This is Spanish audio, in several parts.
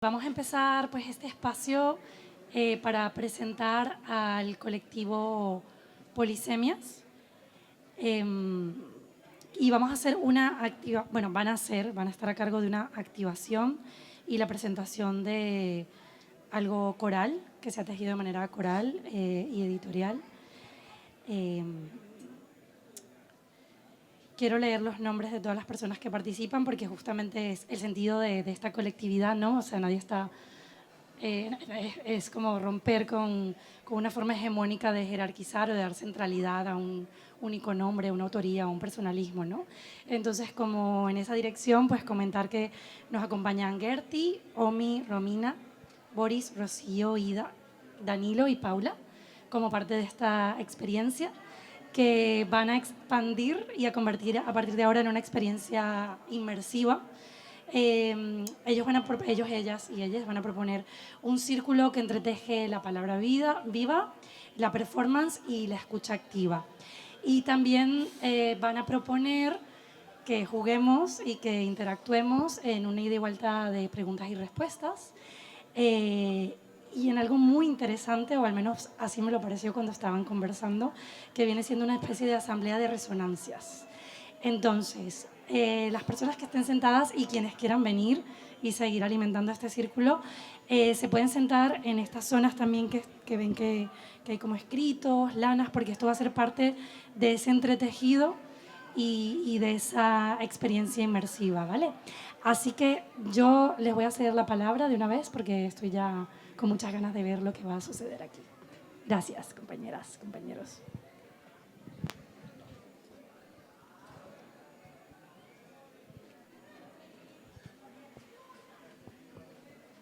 Vamos a empezar pues este espacio para presentar al colectivo Polisemias. Y vamos a hacer van a estar a cargo de una activación y la presentación de algo coral, que se ha tejido de manera coral y editorial. Quiero leer los nombres de todas las personas que participan porque justamente es el sentido de esta colectividad, ¿no? O sea, nadie está... es como romper con una forma hegemónica de jerarquizar o de dar centralidad a un único nombre, a una autoría, a un personalismo, ¿no? Entonces, como en esa dirección, pues comentar que nos acompañan Gerti, Omi, Romina, Boris, Rocío, Ida, Danilo y Paula como parte de esta experiencia, que van a expandir y a convertir a partir de ahora en una experiencia inmersiva. Ellas y ellas van a proponer un círculo que entreteje la palabra viva, la performance y la escucha activa. Y también van a proponer que juguemos y que interactuemos en una ida y vuelta de preguntas y respuestas. Y en algo muy interesante, o al menos así me lo pareció cuando estaban conversando, que viene siendo una especie de asamblea de resonancias. Entonces, las personas que estén sentadas y quienes quieran venir y seguir alimentando este círculo, se pueden sentar en estas zonas también que ven que hay como escritos, lanas, porque esto va a ser parte de ese entretejido y de esa experiencia inmersiva, ¿vale? Así que yo les voy a ceder la palabra de una vez porque estoy ya con muchas ganas de ver lo que va a suceder aquí. Gracias, compañeras, compañeros.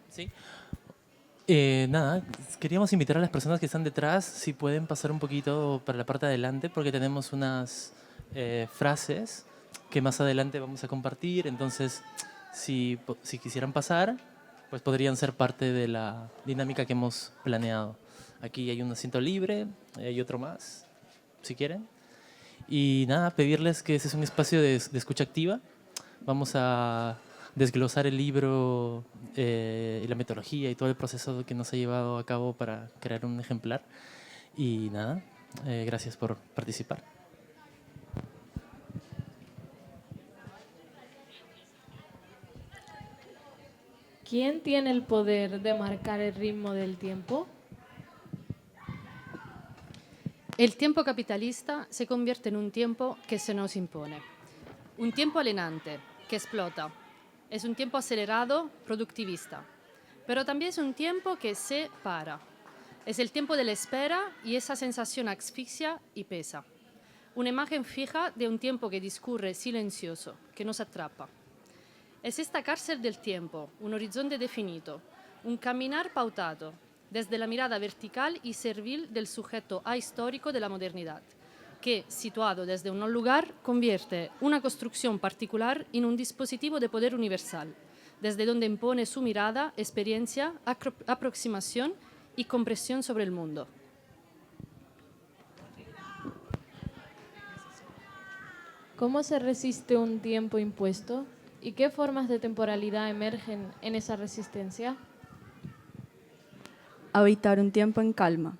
Sí. Nada, queríamos invitar a las personas que están detrás, si pueden pasar un poquito para la parte de adelante, porque tenemos unas frases que más adelante vamos a compartir. Entonces, si quisieran pasar, pues podrían ser parte de la dinámica que hemos planeado. Aquí hay un asiento libre, hay otro más, si quieren. Y nada, pedirles que ese es un espacio de escucha activa. Vamos a desglosar el libro y la metodología y todo el proceso que nos ha llevado a cabo para crear un ejemplar. Y nada, gracias por participar. ¿Quién tiene el poder de marcar el ritmo del tiempo? El tiempo capitalista se convierte en un tiempo que se nos impone. Un tiempo alienante, que explota. Es un tiempo acelerado, productivista. Pero también es un tiempo que se para. Es el tiempo de la espera y esa sensación asfixia y pesa. Una imagen fija de un tiempo que discurre silencioso, que nos atrapa. Es esta cárcel del tiempo, un horizonte definido, un caminar pautado, desde la mirada vertical y servil del sujeto ahistórico de la modernidad, que, situado desde un lugar, convierte una construcción particular en un dispositivo de poder universal, desde donde impone su mirada, experiencia, aproximación y compresión sobre el mundo. ¿Cómo se resiste un tiempo impuesto? ¿Y qué formas de temporalidad emergen en esa resistencia? Habitar un tiempo en calma.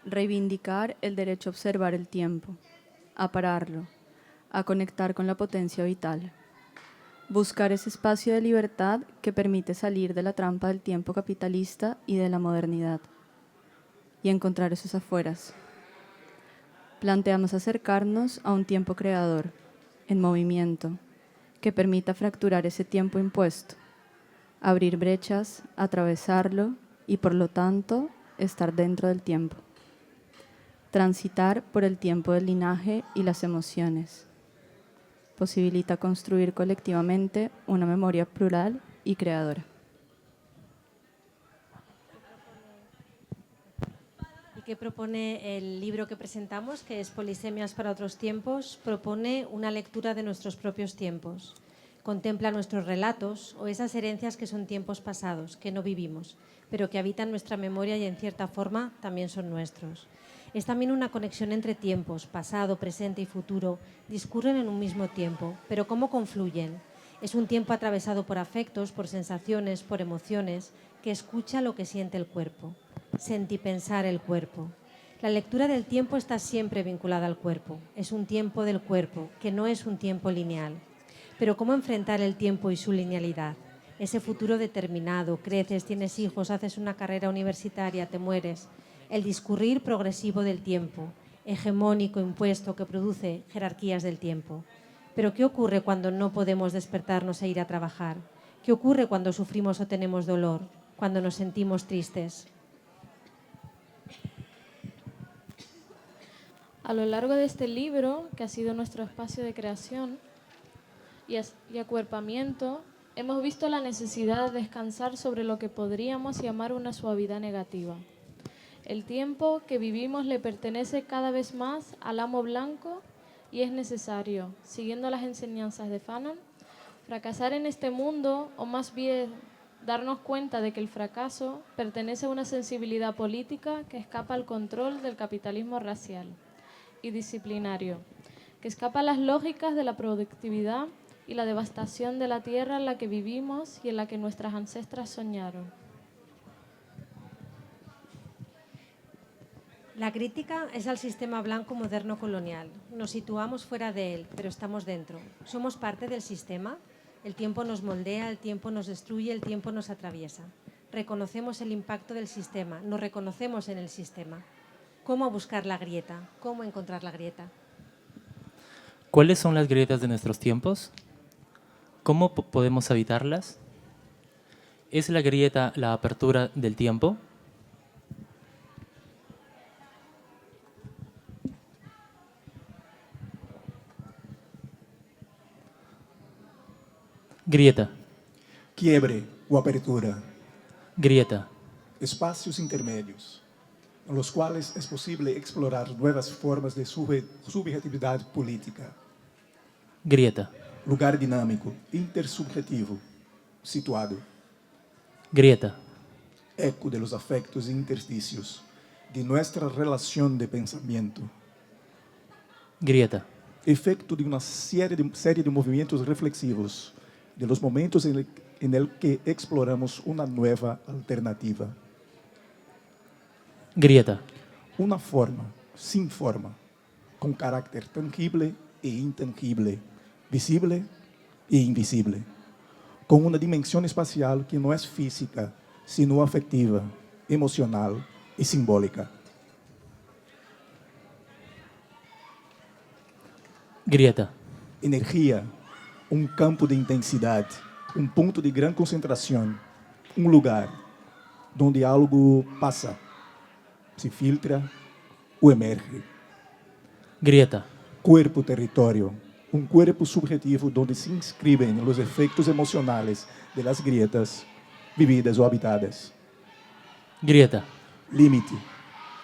Reivindicar el derecho a observar el tiempo, a pararlo, a conectar con la potencia vital. Buscar ese espacio de libertad que permite salir de la trampa del tiempo capitalista y de la modernidad. Y encontrar esos afueras. Planteamos acercarnos a un tiempo creador, en movimiento, que permita fracturar ese tiempo impuesto, abrir brechas, atravesarlo y por lo tanto estar dentro del tiempo. Transitar por el tiempo del linaje y las emociones. Posibilita construir colectivamente una memoria plural y creadora. ¿Y qué propone el libro que presentamos, que es Polisemias para otros tiempos? Propone una lectura de nuestros propios tiempos. Contempla nuestros relatos o esas herencias que son tiempos pasados, que no vivimos, pero que habitan nuestra memoria y en cierta forma también son nuestros. Es también una conexión entre tiempos, pasado, presente y futuro, discurren en un mismo tiempo, pero ¿cómo confluyen? Es un tiempo atravesado por afectos, por sensaciones, por emociones, que escucha lo que siente el cuerpo, sentipensar el cuerpo. La lectura del tiempo está siempre vinculada al cuerpo. Es un tiempo del cuerpo, que no es un tiempo lineal. Pero ¿cómo enfrentar el tiempo y su linealidad? Ese futuro determinado, creces, tienes hijos, haces una carrera universitaria, te mueres. El discurrir progresivo del tiempo, hegemónico, impuesto, que produce jerarquías del tiempo. Pero ¿qué ocurre cuando no podemos despertarnos e ir a trabajar? ¿Qué ocurre cuando sufrimos o tenemos dolor? Cuando nos sentimos tristes. A lo largo de este libro, que ha sido nuestro espacio de creación y acuerpamiento, hemos visto la necesidad de descansar sobre lo que podríamos llamar una suavidad negativa. El tiempo que vivimos le pertenece cada vez más al amo blanco y es necesario, siguiendo las enseñanzas de Fanon, fracasar en este mundo, o más bien darnos cuenta de que el fracaso pertenece a una sensibilidad política que escapa al control del capitalismo racial y disciplinario, que escapa a las lógicas de la productividad y la devastación de la tierra en la que vivimos y en la que nuestras ancestras soñaron. La crítica es al sistema blanco moderno colonial. Nos situamos fuera de él, pero estamos dentro. Somos parte del sistema. El tiempo nos moldea, el tiempo nos destruye, el tiempo nos atraviesa. Reconocemos el impacto del sistema, nos reconocemos en el sistema. ¿Cómo buscar la grieta? ¿Cómo encontrar la grieta? ¿Cuáles son las grietas de nuestros tiempos? ¿Cómo podemos evitarlas? ¿Es la grieta la apertura del tiempo? Grieta, Quiebre o apertura. grieta, Espacios intermedios, en los cuales es posible explorar nuevas formas de subjetividad política. grieta, Lugar dinámico, intersubjetivo, situado. grieta, Eco de los afectos e interstícios de nuestra relación de pensamiento. grieta, Efecto de una serie de movimientos reflexivos, de los momentos en el que exploramos una nueva alternativa. grieta, Una forma, sin forma, con carácter tangible e intangible, visible e invisible, con una dimensión espacial que no es física, sino afectiva, emocional y simbólica. grieta, Energía, un campo de intensidad, un punto de gran concentración, un lugar donde algo pasa, se filtra o emerge. grieta, Cuerpo territorio, un cuerpo subjetivo donde se inscriben los efectos emocionales de las grietas vividas o habitadas. grieta, Límite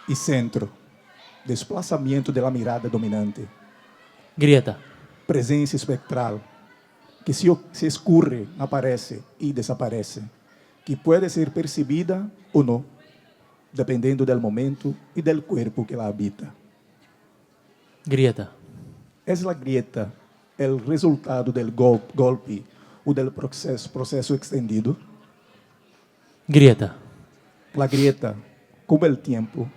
y centro, desplazamiento de la mirada dominante. grieta, Presencia espectral, que se escurre, aparece y desaparece, que puede ser percibida o no, dependiendo del momento y del cuerpo que la habita. grieta, Es la grieta el resultado del golpe o del proceso extendido. grieta, La grieta, como el tiempo,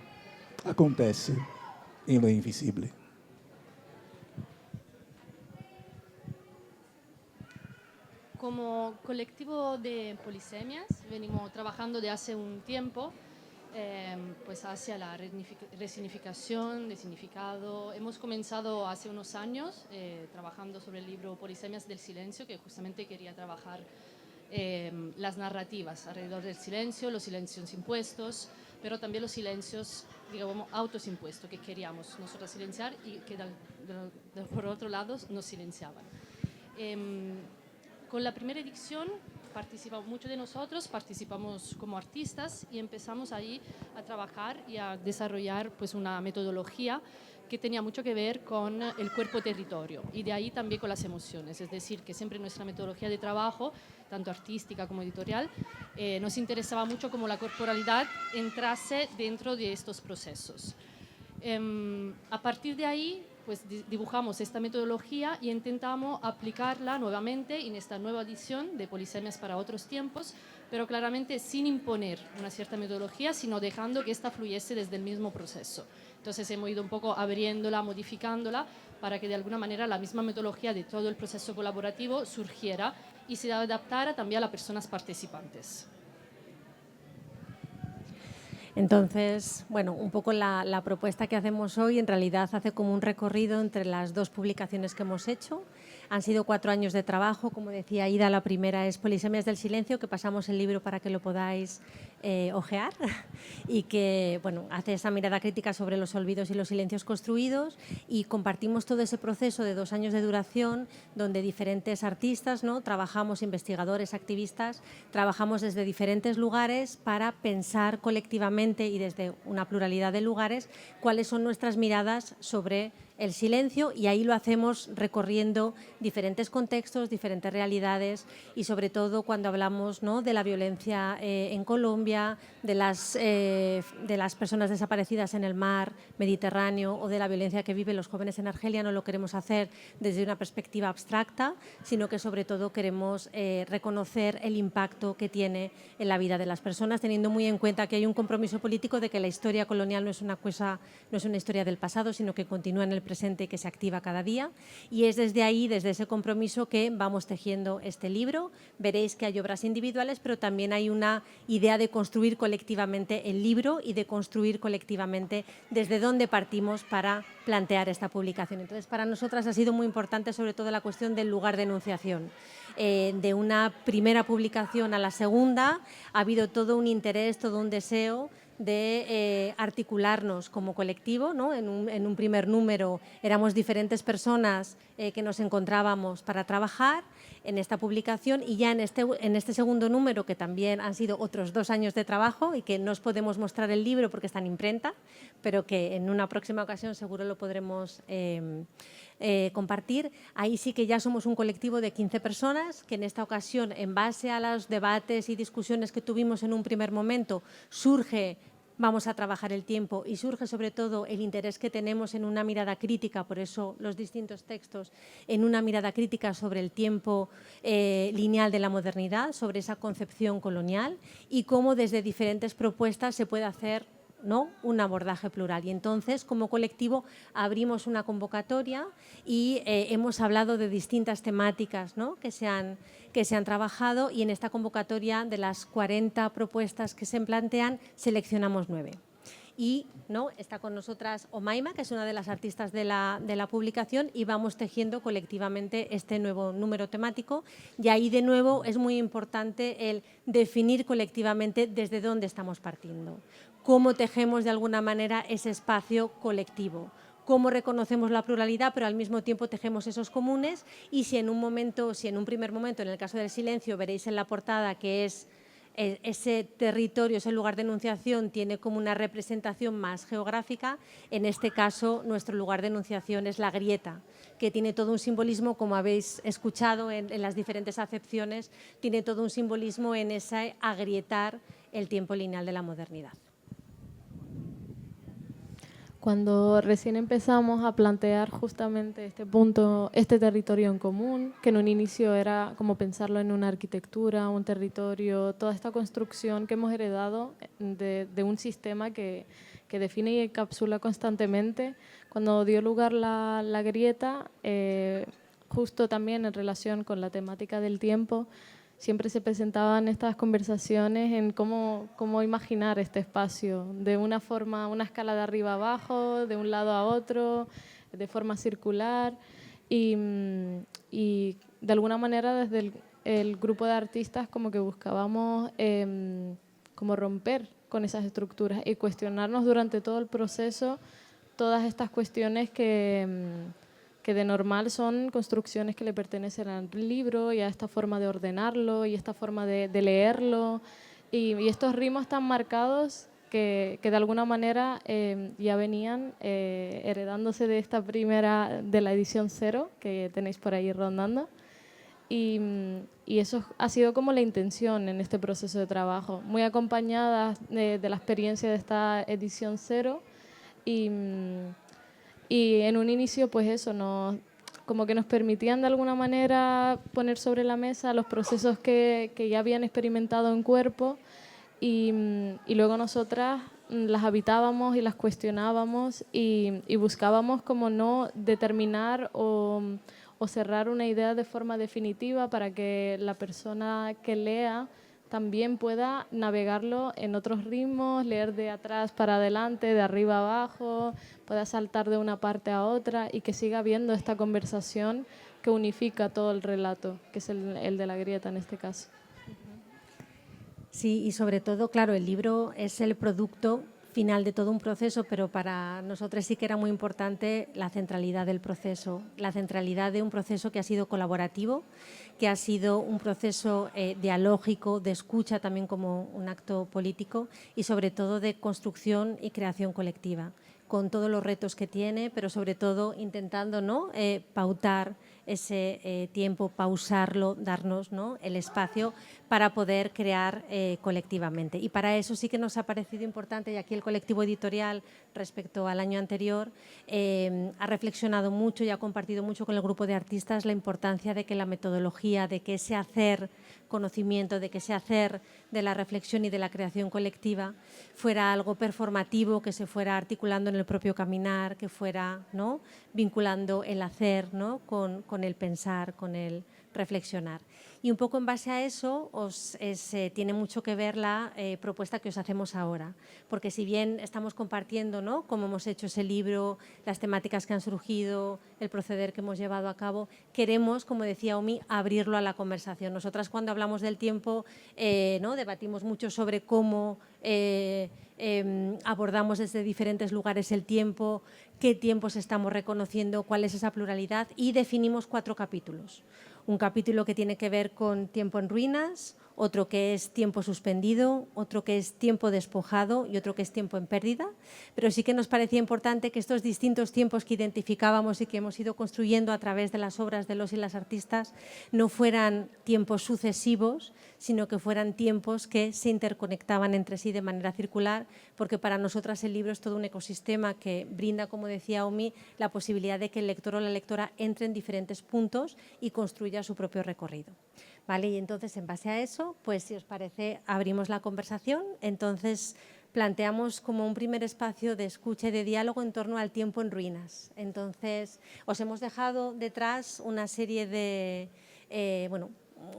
acontece en lo invisible. Como colectivo de polisemias venimos trabajando de hace un tiempo pues hacia la resignificación de significado. Hemos comenzado hace unos años trabajando sobre el libro Polisemias del Silencio, que justamente quería trabajar las narrativas alrededor del silencio, los silencios impuestos, pero también los silencios, digamos, autosimpuestos que queríamos nosotros silenciar y que por otro lado nos silenciaban. Con la primera edición participamos muchos de nosotros, participamos como artistas y empezamos ahí a trabajar y a desarrollar pues una metodología que tenía mucho que ver con el cuerpo-territorio y de ahí también con las emociones. Es decir, que siempre nuestra metodología de trabajo, tanto artística como editorial, nos interesaba mucho cómo la corporalidad entrase dentro de estos procesos. A partir de ahí, pues dibujamos esta metodología y intentamos aplicarla nuevamente en esta nueva edición de Polisemias para otros tiempos, pero claramente sin imponer una cierta metodología, sino dejando que esta fluyese desde el mismo proceso. Entonces hemos ido un poco abriéndola, modificándola, para que de alguna manera la misma metodología de todo el proceso colaborativo surgiera y se adaptara también a las personas participantes. Entonces, bueno, un poco la propuesta que hacemos hoy en realidad hace como un recorrido entre las dos publicaciones que hemos hecho. Han sido 4 años de trabajo, como decía Ida, la primera es Polisemias del Silencio, que pasamos el libro para que lo podáis ojear y que bueno, hace esa mirada crítica sobre los olvidos y los silencios construidos, y compartimos todo ese proceso de 2 años de duración donde diferentes artistas, ¿no? Trabajamos, investigadores, activistas, trabajamos desde diferentes lugares para pensar colectivamente y desde una pluralidad de lugares cuáles son nuestras miradas sobre el silencio, y ahí lo hacemos recorriendo diferentes contextos, diferentes realidades, y sobre todo cuando hablamos, ¿no?, de la violencia en Colombia, de las personas desaparecidas en el mar Mediterráneo o de la violencia que viven los jóvenes en Argelia, no lo queremos hacer desde una perspectiva abstracta, sino que sobre todo queremos reconocer el impacto que tiene en la vida de las personas, teniendo muy en cuenta que hay un compromiso político de que la historia colonial no es una historia del pasado, sino que continúa en el presente y que se activa cada día, y es desde ahí, desde ese compromiso, que vamos tejiendo este libro. Veréis que hay obras individuales, pero también hay una idea de construir colectivamente el libro y de construir colectivamente desde dónde partimos para plantear esta publicación. Entonces, para nosotras ha sido muy importante sobre todo la cuestión del lugar de enunciación. De una primera publicación a la segunda ha habido todo un interés, todo un deseo de articularnos como colectivo, ¿no? En un primer número éramos diferentes personas que nos encontrábamos para trabajar en esta publicación, y ya en este segundo número, que también han sido otros 2 años de trabajo y que no os podemos mostrar el libro porque está en imprenta, pero que en una próxima ocasión seguro lo podremos compartir. Ahí sí que ya somos un colectivo de 15 personas que en esta ocasión, en base a los debates y discusiones que tuvimos en un primer momento, vamos a trabajar el tiempo, y surge sobre todo el interés que tenemos en una mirada crítica, por eso los distintos textos, en una mirada crítica sobre el tiempo lineal de la modernidad, sobre esa concepción colonial, y cómo desde diferentes propuestas se puede hacer, ¿no?, un abordaje plural. Y entonces, como colectivo, abrimos una convocatoria y hemos hablado de distintas temáticas, ¿no?, que se han trabajado, y en esta convocatoria, de las 40 propuestas que se plantean, seleccionamos 9. Y ¿no?, está con nosotras Omaima, que es una de las artistas de la publicación, y vamos tejiendo colectivamente este nuevo número temático. Y ahí, de nuevo, es muy importante el definir colectivamente desde dónde estamos partiendo, cómo tejemos de alguna manera ese espacio colectivo, cómo reconocemos la pluralidad, pero al mismo tiempo tejemos esos comunes, y si en un primer momento, en el caso del silencio, veréis en la portada que es ese territorio, ese lugar de enunciación tiene como una representación más geográfica, en este caso nuestro lugar de enunciación es la grieta, que tiene todo un simbolismo, como habéis escuchado en las diferentes acepciones, tiene todo un simbolismo en ese agrietar el tiempo lineal de la modernidad. Cuando recién empezamos a plantear justamente este punto, este territorio en común, que en un inicio era como pensarlo en una arquitectura, un territorio, toda esta construcción que hemos heredado de un sistema que define y encapsula constantemente, cuando dio lugar la grieta, justo también en relación con la temática del tiempo, siempre se presentaban estas conversaciones en cómo imaginar este espacio de una forma, una escala de arriba a abajo, de un lado a otro, de forma circular, y de alguna manera desde el grupo de artistas como que buscábamos como romper con esas estructuras y cuestionarnos durante todo el proceso todas estas cuestiones que de normal son construcciones que le pertenecen al libro y a esta forma de ordenarlo y esta forma de leerlo, y estos ritmos tan marcados que de alguna manera ya venían heredándose de esta primera, de la edición 0 que tenéis por ahí rondando, y eso ha sido como la intención en este proceso de trabajo, muy acompañada de la experiencia de esta edición 0, Y en un inicio, pues eso, como que nos permitían de alguna manera poner sobre la mesa los procesos que ya habían experimentado en cuerpo y luego nosotras las habitábamos y las cuestionábamos y buscábamos como no determinar o cerrar una idea de forma definitiva para que la persona que lea también pueda navegarlo en otros ritmos, leer de atrás para adelante, de arriba a abajo, pueda saltar de una parte a otra y que siga habiendo esta conversación que unifica todo el relato, que es el de la grieta en este caso. Sí, y sobre todo, claro, el libro es el producto final de todo un proceso, pero para nosotros sí que era muy importante la centralidad del proceso, la centralidad de un proceso que ha sido colaborativo, que ha sido un proceso dialógico, de escucha también como un acto político y sobre todo de construcción y creación colectiva, con todos los retos que tiene, pero sobre todo intentando, ¿no?, pautar ese tiempo, pausarlo, darnos, ¿no?, el espacio para poder crear colectivamente. Y para eso sí que nos ha parecido importante, y aquí el colectivo editorial respecto al año anterior ha reflexionado mucho y ha compartido mucho con el grupo de artistas la importancia de que la metodología, de que ese hacer conocimiento, de que ese hacer de la reflexión y de la creación colectiva fuera algo performativo, que se fuera articulando en el propio caminar, que fuera, ¿no?, vinculando el hacer, ¿no?, con el pensar, con el reflexionar. Y un poco en base a eso tiene mucho que ver la propuesta que os hacemos ahora, porque si bien estamos compartiendo, ¿no?, cómo hemos hecho ese libro, las temáticas que han surgido, el proceder que hemos llevado a cabo, queremos, como decía Omi, abrirlo a la conversación. Nosotras cuando hablamos del tiempo, ¿no?, debatimos mucho sobre cómo abordamos desde diferentes lugares el tiempo, qué tiempos estamos reconociendo, cuál es esa pluralidad, y definimos 4 capítulos. Un capítulo que tiene que ver con tiempo en ruinas, otro que es tiempo suspendido, otro que es tiempo despojado y otro que es tiempo en pérdida. Pero sí que nos parecía importante que estos distintos tiempos que identificábamos y que hemos ido construyendo a través de las obras de los y las artistas no fueran tiempos sucesivos, sino que fueran tiempos que se interconectaban entre sí de manera circular, porque para nosotras el libro es todo un ecosistema que brinda, como decía Omi, la posibilidad de que el lector o la lectora entre en diferentes puntos y construya su propio recorrido. ¿Vale? Y entonces, en base a eso, pues si os parece, abrimos la conversación. Entonces, planteamos como un primer espacio de escucha y de diálogo en torno al tiempo en ruinas. Entonces, os hemos dejado detrás una serie de,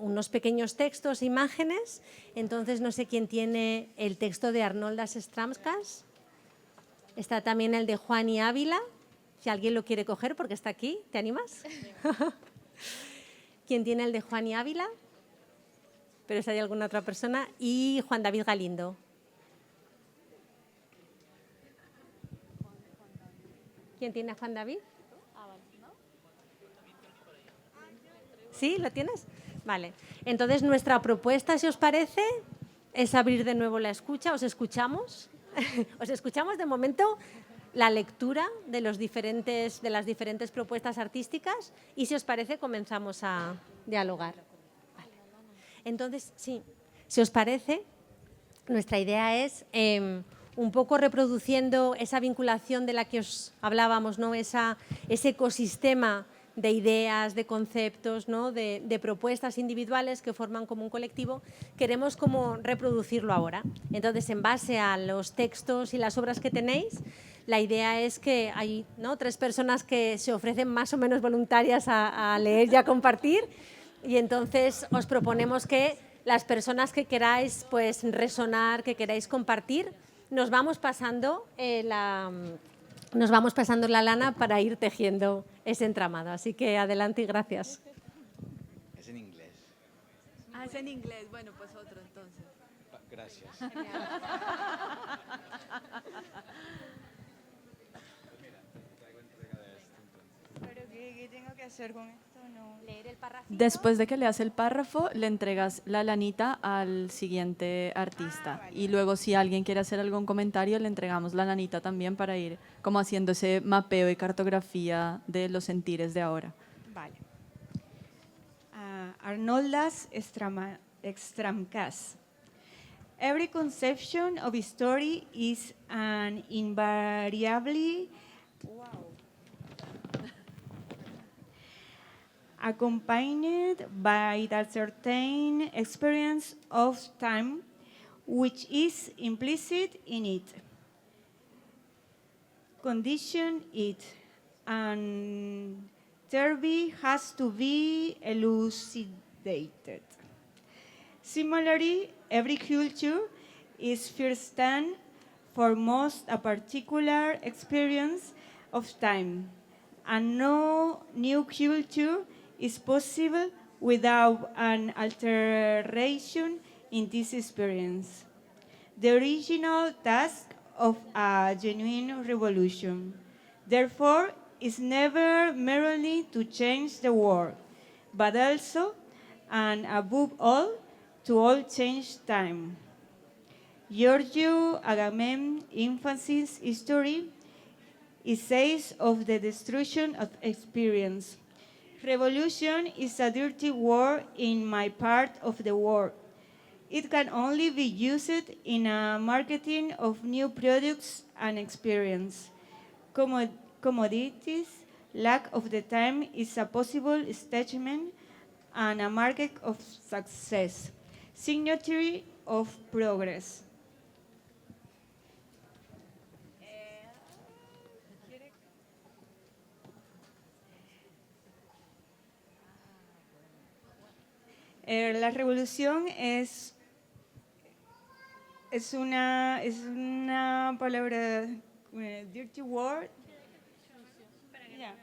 unos pequeños textos, imágenes. Entonces, no sé quién tiene el texto de Arnoldas Stramskas. Está también el de Juani Ávila, si alguien lo quiere coger porque está aquí. ¿Te animas? ¿Quién tiene el de Juani Ávila? Pero si hay alguna otra persona. Y Juan David Galindo. ¿Quién tiene a Juan David? ¿Sí? ¿Lo tienes? Vale. Entonces, nuestra propuesta, si os parece, es abrir de nuevo la escucha. ¿Os escuchamos? ¿Os escuchamos de momento? La lectura de las diferentes propuestas artísticas y, si os parece, comenzamos a dialogar. Vale. Entonces, sí, si os parece, nuestra idea es un poco reproduciendo esa vinculación de la que os hablábamos, ¿no?, ese ecosistema de ideas, de conceptos, ¿no?, de propuestas individuales que forman como un colectivo, queremos como reproducirlo ahora. Entonces, en base a los textos y las obras que tenéis, la idea es que hay, ¿no?, 3 personas que se ofrecen más o menos voluntarias a leer y a compartir, y entonces os proponemos que las personas que queráis, pues, resonar, que queráis compartir, nos vamos pasando la lana para ir tejiendo ese entramado. Así que adelante y gracias. Es en inglés. Ah, es en inglés. Bueno, pues otro entonces. Gracias. ¿Pero qué tengo que hacer con esto? No. Leer el párrafo. Después de que leas el párrafo, le entregas la lanita al siguiente artista. Vale. Y luego, si alguien quiere hacer algún comentario, le entregamos la lanita también para ir como haciendo ese mapeo y cartografía de los sentires de ahora. Vale. Arnoldas Stramkas. Every conception of a story is an invariably accompanied by that certain experience of time which is implicit in it, condition it, and thereby has to be elucidated. Similarly, every culture is first and foremost a particular experience of time, and no new culture is possible without an alteration in this experience. The original task of a genuine revolution, therefore, is never merely to change the world, but also, and above all, to all change time. Giorgio Agamemnon's infancy's history is says of the destruction of experience. Revolution is a dirty word in my part of the world. It can only be used in a marketing of new products and experience. Commodities, lack of the time is a possible statement and a market of success, signature of progress. La revolución es una palabra, dirty word. Yeah.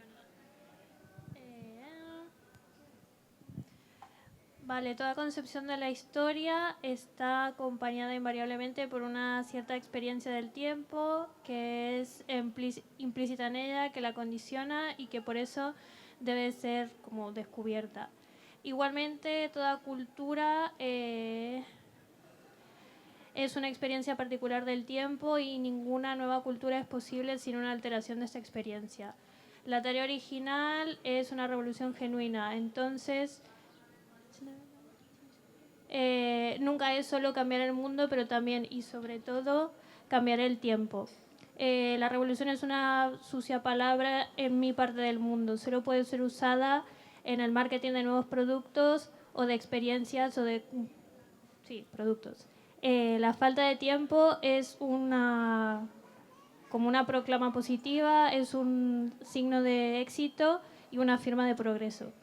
Vale, toda concepción de la historia está acompañada invariablemente por una cierta experiencia del tiempo que es implícita en ella, que la condiciona y que por eso debe ser como descubierta. Igualmente, toda cultura es una experiencia particular del tiempo y ninguna nueva cultura es posible sin una alteración de esta experiencia. La tarea original es una revolución genuina, entonces nunca es solo cambiar el mundo, pero también y sobre todo cambiar el tiempo. La revolución es una sucia palabra en mi parte del mundo, solo puede ser usada en el marketing de nuevos productos o de experiencias o de productos. La falta de tiempo es como una proclama positiva, es un signo de éxito y una firma de progreso.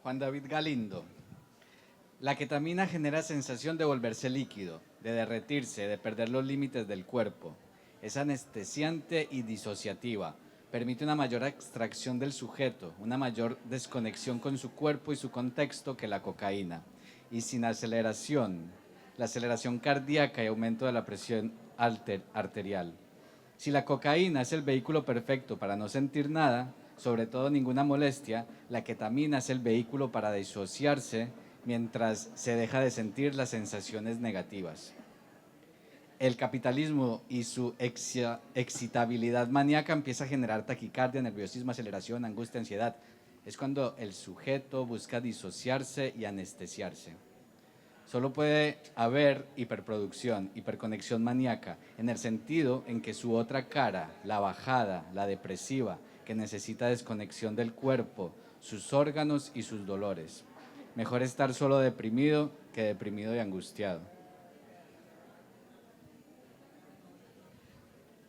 Juan David Galindo. La ketamina genera sensación de volverse líquido, de derretirse, de perder los límites del cuerpo. Es anestesiante y disociativa. Permite una mayor abstracción del sujeto, una mayor desconexión con su cuerpo y su contexto que la cocaína. Y sin aceleración, la aceleración cardíaca y aumento de la presión arterial. Si la cocaína es el vehículo perfecto para no sentir nada, sobre todo ninguna molestia, la ketamina es el vehículo para disociarse mientras se deja de sentir las sensaciones negativas. El capitalismo y su excitabilidad maníaca empieza a generar taquicardia, nerviosismo, aceleración, angustia, ansiedad. Es cuando el sujeto busca disociarse y anestesiarse. Solo puede haber hiperproducción, hiperconexión maníaca, en el sentido en que su otra cara, la bajada, la depresiva, que necesita desconexión del cuerpo, sus órganos y sus dolores. Mejor estar solo deprimido que deprimido y angustiado.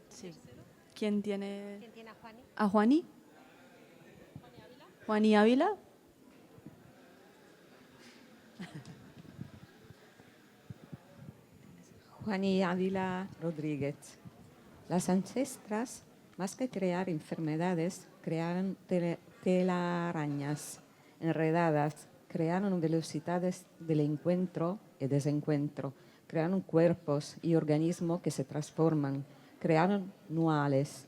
Sí. ¿Quién tiene a Juani? a Juani? ¿Juani Ávila? Juani Ávila Rodríguez. Las ancestras, más que crear enfermedades, crearon telarañas enredadas, crearon velocidades del encuentro y desencuentro, crean cuerpos y organismos que se transforman, crean nuales.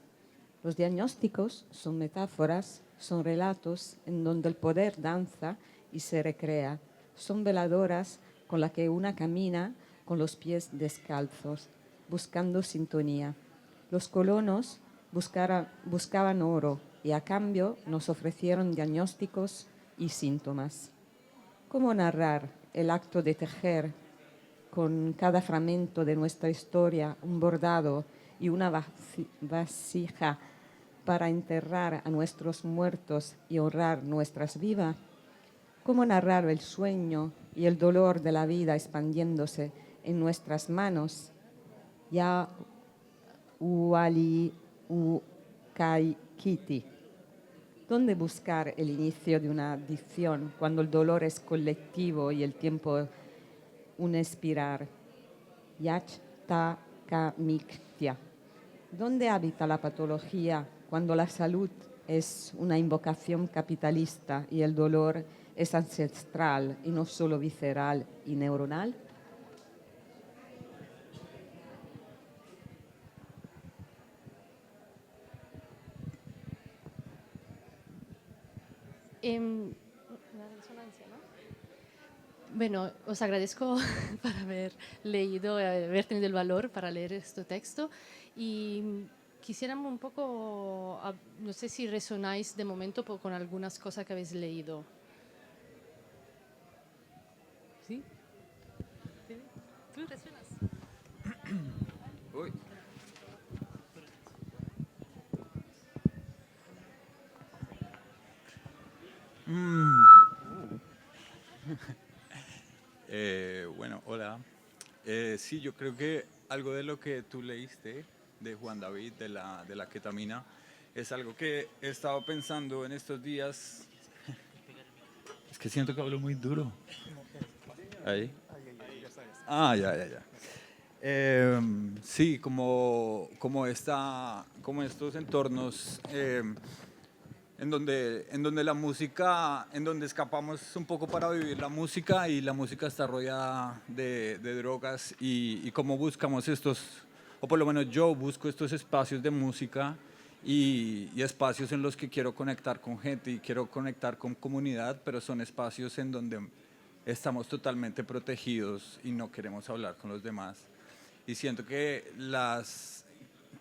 Los diagnósticos son metáforas, son relatos en donde el poder danza y se recrea. Son veladoras con las que una camina con los pies descalzos, buscando sintonía. Los colonos buscaban oro y a cambio nos ofrecieron diagnósticos y síntomas. ¿Cómo narrar el acto de tejer con cada fragmento de nuestra historia un bordado y una vasija para enterrar a nuestros muertos y honrar nuestras vivas? ¿Cómo narrar el sueño y el dolor de la vida expandiéndose en nuestras manos? Ya uali ukaikiti. ¿Dónde buscar el inicio de una adicción cuando el dolor es colectivo y el tiempo un expirar? Yachta kamiktia. ¿Dónde habita la patología cuando la salud es una invocación capitalista y el dolor es ancestral y no solo visceral y neuronal? La resonancia, ¿no? Bueno, os agradezco por haber leído, haber tenido el valor para leer este texto y quisiéramos un poco, no sé si resonáis de momento con algunas cosas que habéis leído. ¿Sí? ¿Tú resuenas? Uy. Bueno, hola. Sí, yo creo que algo de lo que tú leíste de Juan David, de la ketamina, es algo que he estado pensando en estos días. Es que siento que hablo muy duro. Ahí. Ah, ya. Sí, como estos entornos en donde la música, en donde escapamos un poco para vivir la música y la música está rodeada de drogas y cómo buscamos estos, o por lo menos yo busco estos espacios de música y espacios en los que quiero conectar con gente y quiero conectar con comunidad, pero son espacios en donde estamos totalmente protegidos y no queremos hablar con los demás. Y siento que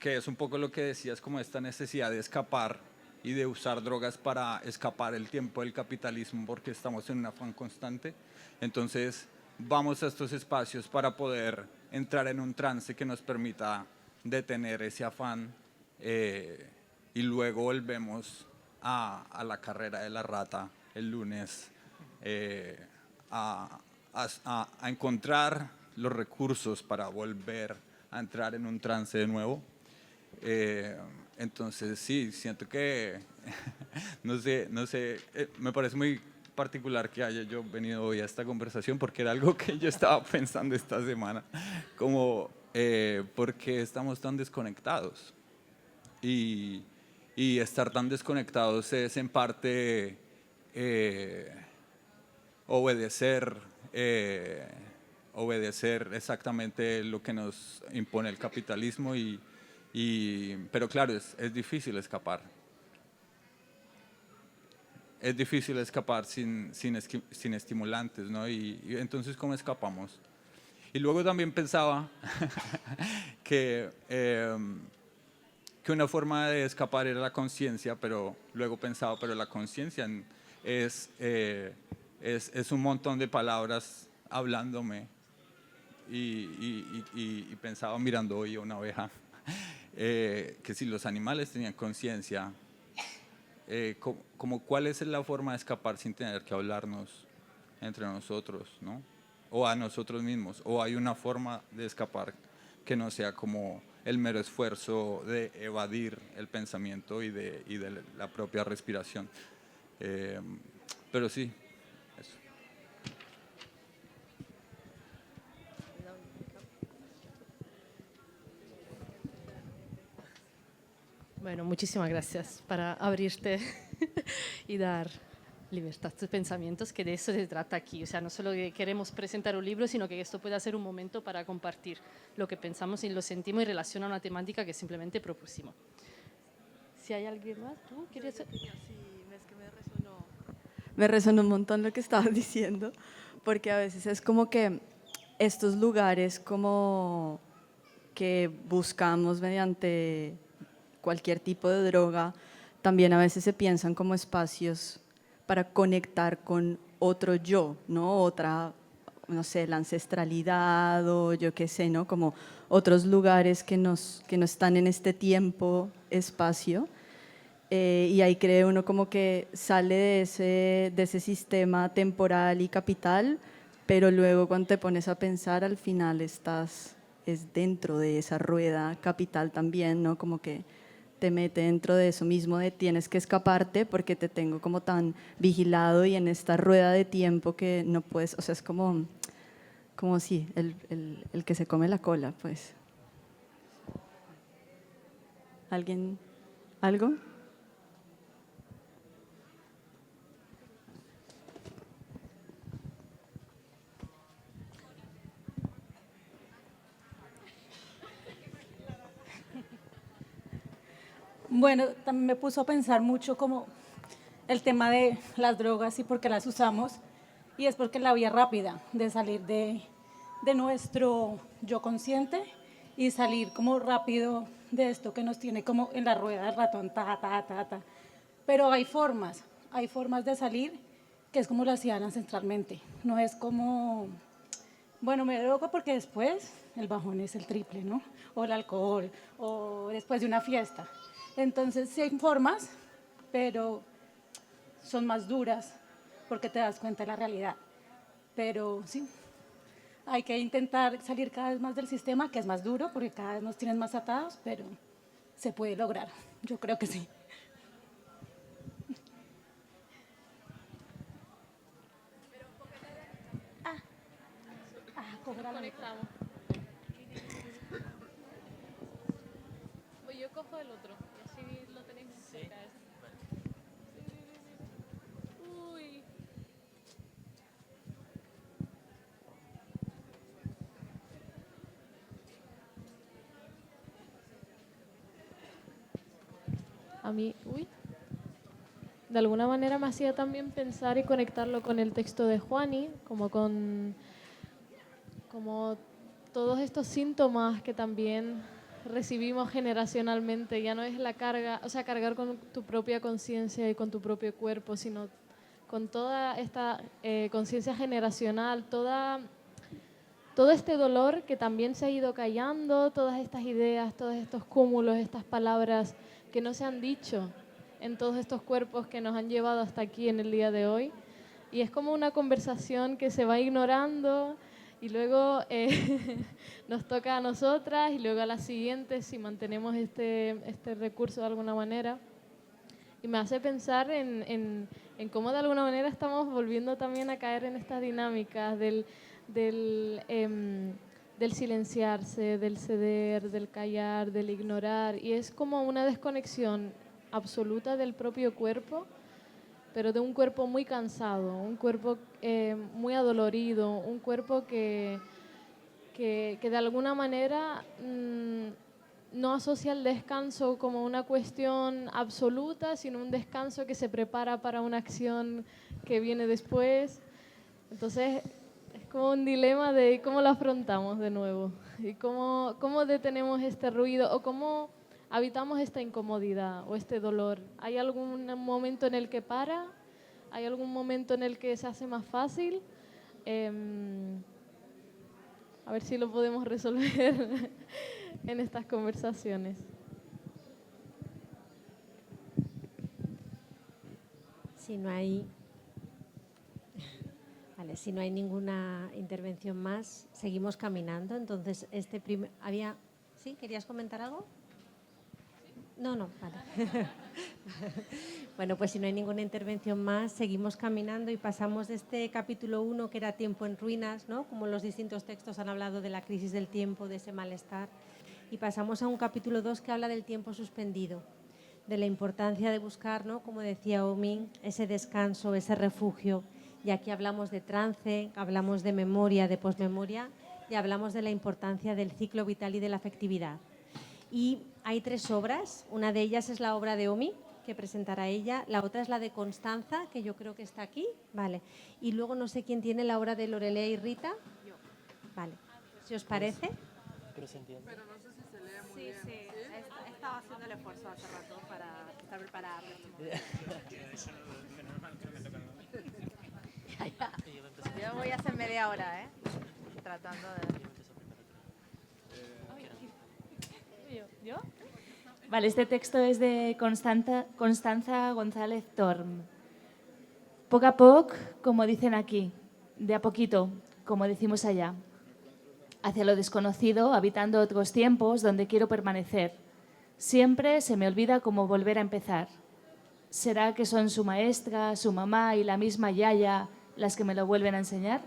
es un poco lo que decías, como esta necesidad de escapar y de usar drogas para escapar el tiempo del capitalismo porque estamos en un afán constante. Entonces vamos a estos espacios para poder entrar en un trance que nos permita detener ese afán y luego volvemos a la carrera de la rata el lunes a encontrar los recursos para volver a entrar en un trance de nuevo. Entonces sí, siento que, no sé, me parece muy particular que haya yo venido hoy a esta conversación porque era algo que yo estaba pensando esta semana, como porque estamos tan desconectados y estar tan desconectados es en parte obedecer exactamente lo que nos impone el capitalismo pero claro, es difícil escapar. Es difícil escapar sin estimulantes, ¿no? Y entonces, ¿cómo escapamos? Y luego también pensaba que una forma de escapar era la conciencia, pero luego pensaba, pero la conciencia es un montón de palabras hablándome y pensaba mirando hoy a una oveja. Que si los animales tenían conciencia, ¿cuál es la forma de escapar sin tener que hablarnos entre nosotros, ¿no? O a nosotros mismos? ¿O hay una forma de escapar que no sea como el mero esfuerzo de evadir el pensamiento y de la propia respiración? Pero sí, eso. Bueno, muchísimas gracias para abrirte y dar libertad de pensamientos, que de eso se trata aquí. O sea, no solo que queremos presentar un libro, sino que esto pueda ser un momento para compartir lo que pensamos y lo sentimos en relación a una temática que simplemente propusimos. Si hay alguien más, ¿tú quieres? Me resonó un montón lo que estabas diciendo, porque a veces es como que estos lugares como que buscamos mediante cualquier tipo de droga, también a veces se piensan como espacios para conectar con otro yo, ¿no? Otra, no sé, la ancestralidad o yo qué sé, ¿no? Como otros lugares que no están en este tiempo, espacio. Y ahí cree uno como que sale de ese sistema temporal y capital, pero luego cuando te pones a pensar, al final es dentro de esa rueda capital también, ¿no? Como que te mete dentro de eso mismo de tienes que escaparte porque te tengo como tan vigilado y en esta rueda de tiempo que no puedes, o sea, es como sí, el que se come la cola, pues. ¿Alguien? ¿Algo? Bueno, también me puso a pensar mucho como el tema de las drogas y por qué las usamos, y es porque la vía rápida de salir de nuestro yo consciente y salir como rápido de esto que nos tiene como en la rueda del ratón, ta, ta, ta, ta. Pero hay formas de salir que es como lo hacían ancestralmente, no es como, bueno, me drogo porque después el bajón es el triple, ¿no? O el alcohol, o después de una fiesta. Entonces sí hay formas, pero son más duras porque te das cuenta de la realidad. Pero sí, hay que intentar salir cada vez más del sistema, que es más duro porque cada vez nos tienen más atados, pero se puede lograr. Yo creo que sí. Conectamos. Pues yo cojo el otro y así lo tenéis más cerca. Uy. A mí, de alguna manera me hacía también pensar y conectarlo con el texto de Juani, como todos estos síntomas que también recibimos generacionalmente. Ya no es la carga, o sea, cargar con tu propia conciencia y con tu propio cuerpo, sino con toda esta conciencia generacional, todo este dolor que también se ha ido callando, todas estas ideas, todos estos cúmulos, estas palabras que no se han dicho en todos estos cuerpos que nos han llevado hasta aquí en el día de hoy. Y es como una conversación que se va ignorando y luego nos toca a nosotras y luego a las siguientes si mantenemos este recurso de alguna manera. Y me hace pensar en cómo de alguna manera estamos volviendo también a caer en estas dinámicas del silenciarse, del ceder, del callar, del ignorar. Y es como una desconexión absoluta del propio cuerpo, pero de un cuerpo muy cansado, un cuerpo muy adolorido, un cuerpo que de alguna manera no asocia el descanso como una cuestión absoluta, sino un descanso que se prepara para una acción que viene después. Entonces es como un dilema de cómo lo afrontamos de nuevo y cómo detenemos este ruido o cómo habitamos esta incomodidad o este dolor. ¿Hay algún momento en el que para? ¿Hay algún momento en el que se hace más fácil? A ver si lo podemos resolver en estas conversaciones. Si no hay ninguna intervención más, seguimos caminando. Entonces, ¿Sí? ¿Querías comentar algo? No, vale. Bueno, pues si no hay ninguna intervención más, seguimos caminando y pasamos de este capítulo 1, que era Tiempo en ruinas, ¿no? Como los distintos textos han hablado de la crisis del tiempo, de ese malestar, y pasamos a un capítulo 2 que habla del tiempo suspendido. de la importancia de buscar, ¿no?, como decía Omi, ese descanso, ese refugio. Y aquí hablamos de trance, hablamos de memoria, de posmemoria y hablamos de la importancia del ciclo vital y de la afectividad. Y hay 3 obras, una de ellas es la obra de Omi, que presentará ella, la otra es la de Constanza, que yo creo que está aquí, vale. Y luego no sé quién tiene la obra de Lorelei y Rita. Yo. Vale, si os parece. Pero se entiende. Pero no sé si se lee muy bien. Sí, estaba haciendo el esfuerzo hace rato para estar preparado. Yo voy a hacer media hora, tratando de... ¿Yo? Vale, este texto es de Constanza González Torm. Poco a poco, como dicen aquí, de a poquito, como decimos allá, hacia lo desconocido, habitando otros tiempos donde quiero permanecer. Siempre se me olvida cómo volver a empezar. ¿Será que son su maestra, su mamá y la misma Yaya las que me lo vuelven a enseñar?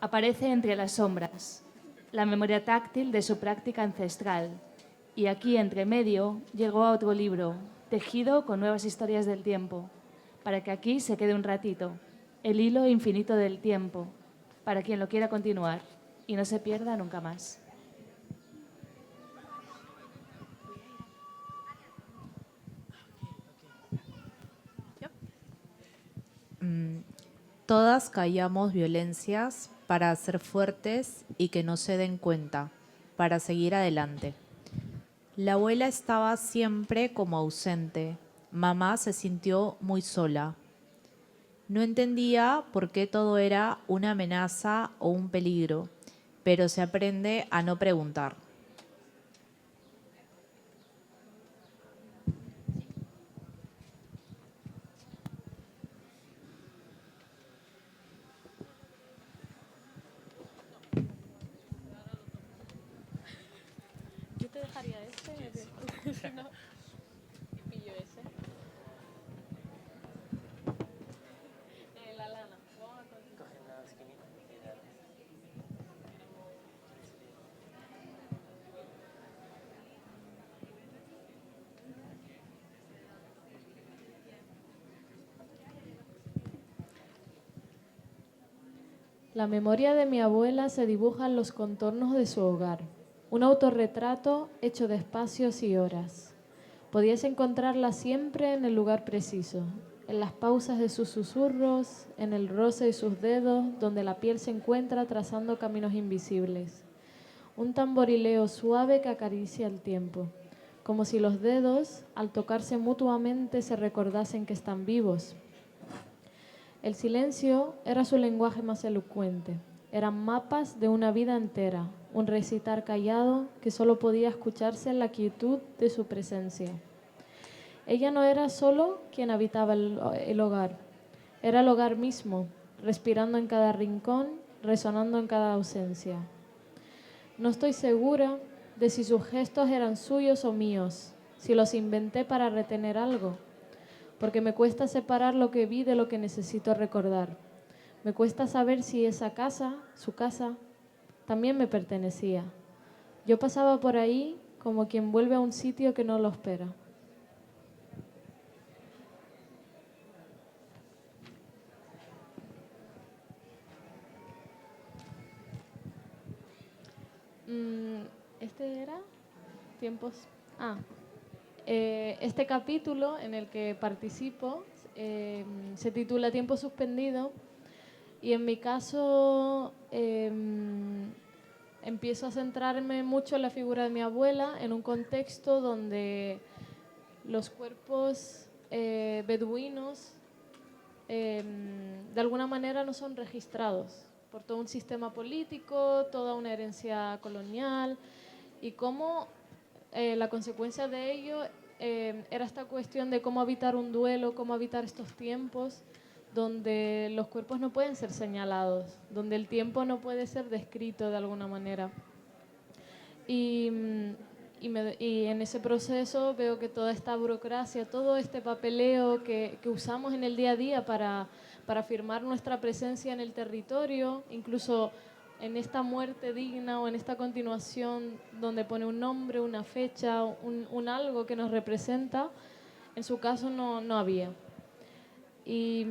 Aparece entre las sombras, la memoria táctil de su práctica ancestral. Y aquí, entre medio, llegó a otro libro, tejido con nuevas historias del tiempo, para que aquí se quede un ratito, el hilo infinito del tiempo, para quien lo quiera continuar y no se pierda nunca más. Todas callamos violencias para ser fuertes y que no se den cuenta, para seguir adelante. La abuela estaba siempre como ausente. Mamá se sintió muy sola. No entendía por qué todo era una amenaza o un peligro, pero se aprende a no preguntar. Yo te dejaría este, no, y pillo ese. La lana. Vamos a continuar. La memoria de mi abuela se dibuja en los contornos de su hogar. Un autorretrato hecho de espacios y horas. Podías encontrarla siempre en el lugar preciso, en las pausas de sus susurros, en el roce de sus dedos, donde la piel se encuentra trazando caminos invisibles. Un tamborileo suave que acaricia el tiempo, como si los dedos, al tocarse mutuamente, se recordasen que están vivos. El silencio era su lenguaje más elocuente. Eran mapas de una vida entera, un recitar callado que solo podía escucharse en la quietud de su presencia. Ella no era solo quien habitaba el hogar, era el hogar mismo, respirando en cada rincón, resonando en cada ausencia. No estoy segura de si sus gestos eran suyos o míos, si los inventé para retener algo, porque me cuesta separar lo que vi de lo que necesito recordar. Me cuesta saber si esa casa, su casa, también me pertenecía. Yo pasaba por ahí como quien vuelve a un sitio que no lo espera. Este era tiempos. Este capítulo en el que participo se titula Tiempo suspendido. Y en mi caso empiezo a centrarme mucho en la figura de mi abuela, en un contexto donde los cuerpos beduinos de alguna manera no son registrados por todo un sistema político, toda una herencia colonial, y cómo la consecuencia de ello era esta cuestión de cómo habitar un duelo, cómo habitar estos tiempos donde los cuerpos no pueden ser señalados, donde el tiempo no puede ser descrito de alguna manera. Y en ese proceso veo que toda esta burocracia, todo este papeleo que usamos en el día a día para afirmar nuestra presencia en el territorio, incluso en esta muerte digna o en esta continuación donde pone un nombre, una fecha, un algo que nos representa, en su caso no había. Y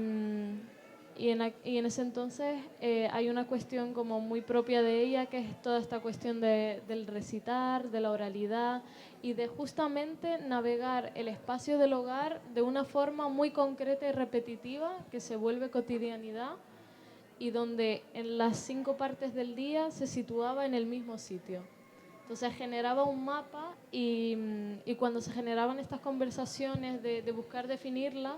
en ese entonces hay una cuestión como muy propia de ella, que es toda esta cuestión del recitar, de la oralidad y de justamente navegar el espacio del hogar de una forma muy concreta y repetitiva que se vuelve cotidianidad y donde en las 5 partes del día se situaba en el mismo sitio. Entonces generaba un mapa y cuando se generaban estas conversaciones de buscar definirla,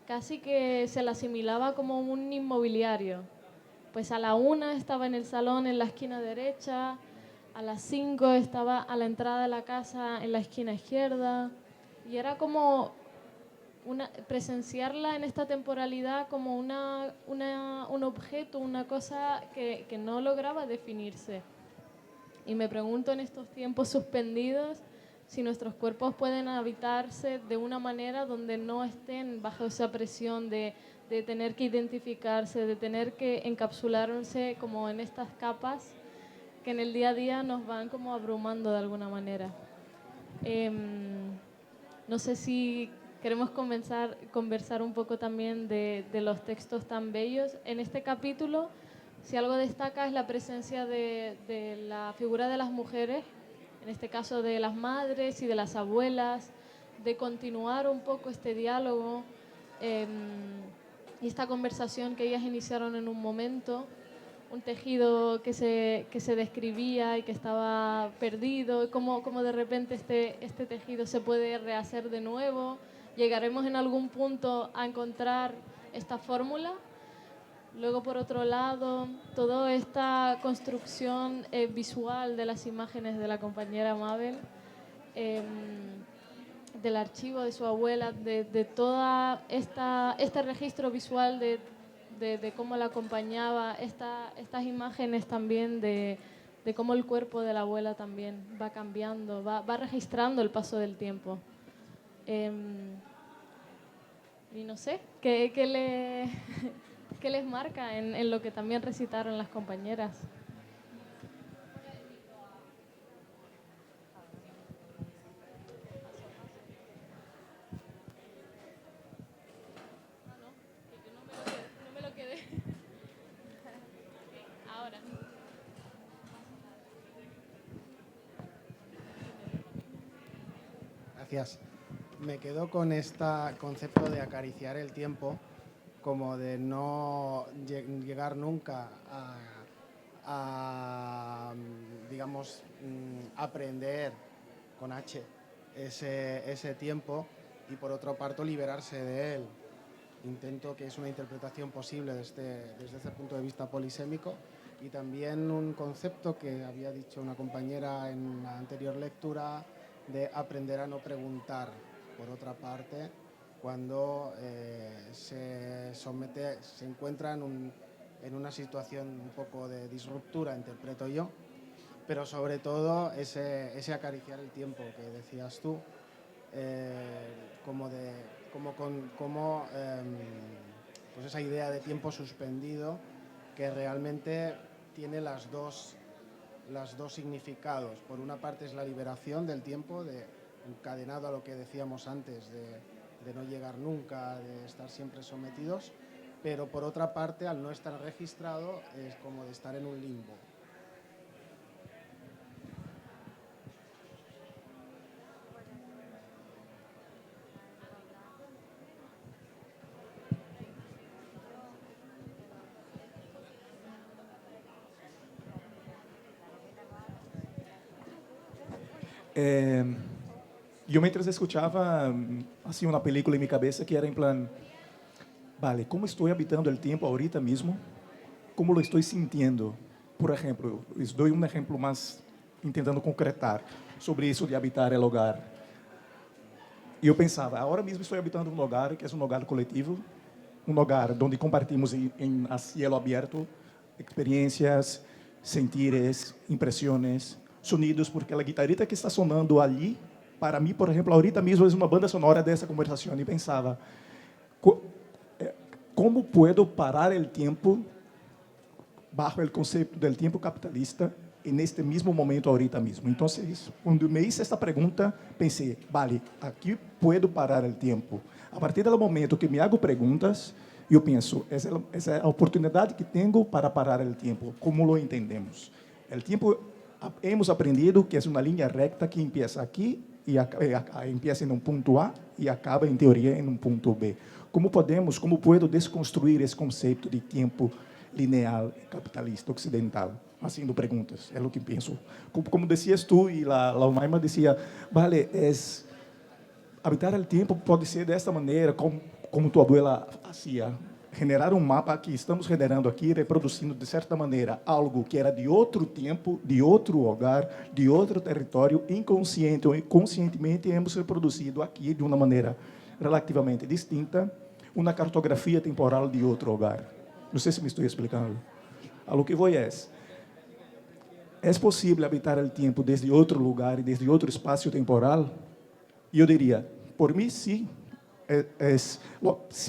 casi que se la asimilaba como un inmobiliario. Pues a la 1 estaba en el salón en la esquina derecha, a las 5 estaba a la entrada de la casa en la esquina izquierda, y era como presenciarla en esta temporalidad como un objeto, una cosa que no lograba definirse. Y me pregunto en estos tiempos suspendidos si nuestros cuerpos pueden habitarse de una manera donde no estén bajo esa presión de tener que identificarse, de tener que encapsularse como en estas capas que en el día a día nos van como abrumando de alguna manera. No sé si queremos conversar un poco también de los textos tan bellos. En este capítulo, si algo destaca es la presencia de la figura de las mujeres, en este caso de las madres y de las abuelas, de continuar un poco este diálogo y esta conversación que ellas iniciaron en un momento, un tejido que se describía y que estaba perdido, y cómo de repente este tejido se puede rehacer de nuevo. ¿Llegaremos en algún punto a encontrar esta fórmula? Luego, por otro lado, toda esta construcción visual de las imágenes de la compañera Mabel, del archivo de su abuela, de todo este registro visual de cómo la acompañaba, estas imágenes también de cómo el cuerpo de la abuela también va cambiando, va registrando el paso del tiempo. Y no sé, ¿qué les marca en lo que también recitaron las compañeras? No me lo quedé. Ahora. Gracias. Me quedo con este concepto de acariciar el tiempo, como de no llegar nunca a digamos, aprender con H ese tiempo y por otra parte liberarse de él. Intento que es una interpretación posible desde ese punto de vista polisémico y también un concepto que había dicho una compañera en la anterior lectura de aprender a no preguntar. Por otra parte, cuando se encuentra en una situación un poco de disruptura, interpreto yo, pero sobre todo ese acariciar el tiempo que decías tú, pues esa idea de tiempo suspendido que realmente tiene los dos significados. Por una parte es la liberación del tiempo, encadenado a lo que decíamos antes, de no llegar nunca, de estar siempre sometidos, pero por otra parte, al no estar registrado, es como de estar en un limbo. Yo mientras escuchaba, hacía una película en mi cabeza que era en plan, vale, ¿cómo estoy habitando el tiempo ahorita mismo? ¿Cómo lo estoy sintiendo? Por ejemplo, les doy un ejemplo más intentando concretar sobre eso de habitar el hogar. Eu pensava, agora mesmo estou habitando um lugar que é um lugar coletivo, um lugar onde compartimos a cielo aberto experiências, sentires, impressões, sonidos, porque a guitarrita que está sonando ali, para mim, por exemplo, ahorita mesmo é uma banda sonora dessa conversação. E pensava, como puedo parar o tempo bajo o conceito do tempo capitalista en este mismo momento, ahorita mismo. Entonces, cuando me hice esta pregunta, pensé, vale, aquí puedo parar el tiempo. A partir del momento que me hago preguntas, yo pienso, esa es la oportunidad que tengo para parar el tiempo. ¿Cómo lo entendemos? El tiempo, hemos aprendido que es una línea recta que empieza aquí y empieza en un punto A y acaba, en teoría, en un punto B. ¿Cómo puedo desconstruir ese concepto de tiempo lineal capitalista occidental? Haciendo preguntas, é o que penso. Como decías tú e a Umaima decía, vale, habitar o tempo pode ser desta maneira, como tua abuela hacía, generar mapa que estamos generando aqui, reproduzindo de certa maneira algo que era de outro tempo, de outro lugar, de outro território, inconsciente ou conscientemente hemos reproduzido aqui de uma maneira relativamente distinta, uma cartografia temporal de outro lugar. Não sei se me estou explicando. A lo que vou é possível habitar o tempo desde outro lugar e desde outro espaço temporal? E eu diria, por mim, sim.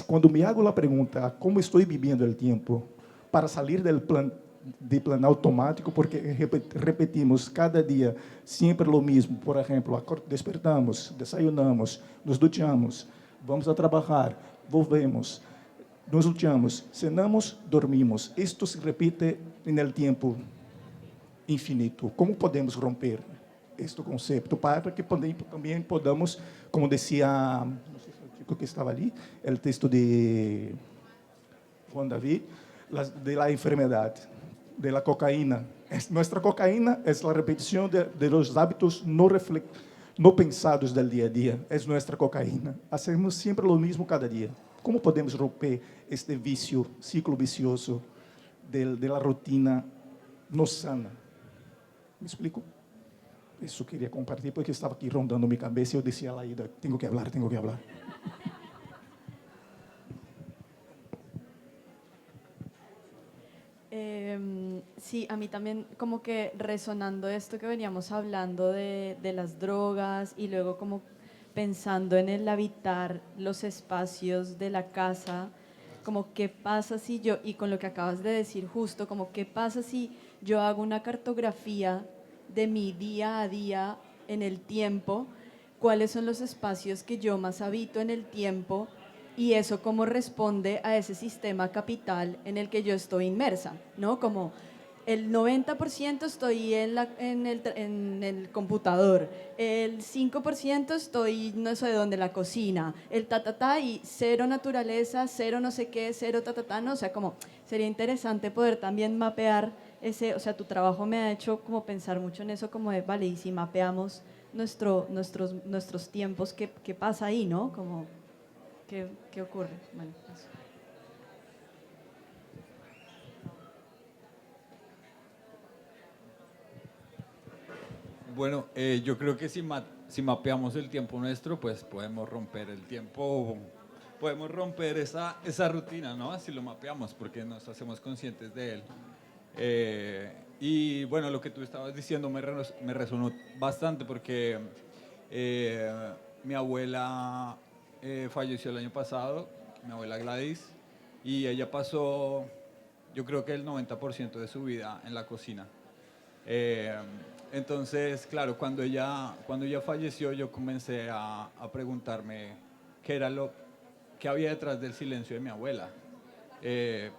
Quando me hago a pergunta, como estou vivendo o tempo, para sair do plano automático, porque repetimos cada dia sempre o mesmo. Por exemplo, despertamos, desayunamos, nos duchamos, vamos a trabalhar, volvemos, nos duchamos, cenamos, dormimos. Isto se repite no tempo infinito. Como podemos romper este conceito para que também podamos, como dizia, não sei se é o Chico que estava ali, o texto de Juan David, de la enfermedade, de la cocaína. Nossa cocaína é a repetição de los hábitos no pensados del dia a dia. É nossa cocaína. Hacemos sempre o mesmo cada dia. Como podemos romper este vício, ciclo vicioso de la rotina no sana? Me explico? Isso queria compartilhar porque estava aqui rondando minha cabeça e eu disse a Laída, tenho que falar. Sí, a mí también como que resonando esto que veníamos hablando de las drogas y luego como pensando en el habitar los espacios de la casa, como qué pasa si yo, y con lo que acabas de decir justo, como qué pasa si yo hago una cartografía de mi día a día en el tiempo, cuáles son los espacios que yo más habito en el tiempo y eso cómo responde a ese sistema capital en el que yo estoy inmersa, ¿no? Como el 90% estoy en el computador, el 5% estoy no sé dónde, la cocina, el y cero naturaleza, cero no sé qué, cero no, o sea, como sería interesante poder también mapear ese, o sea, tu trabajo me ha hecho como pensar mucho en eso, como de, vale, y si mapeamos nuestros tiempos, ¿qué pasa ahí, no? Como, ¿qué ocurre? Bueno, eso. Bueno, yo creo que si mapeamos el tiempo nuestro, pues podemos romper el tiempo, podemos romper esa rutina, ¿no? Si lo mapeamos, porque nos hacemos conscientes de él. Y bueno, lo que tú estabas diciendo me resonó bastante porque mi abuela falleció el año pasado, mi abuela Gladys, y ella pasó, yo creo que el 90% de su vida en la cocina. Entonces, claro, cuando ella falleció, yo comencé a preguntarme qué había detrás del silencio de mi abuela,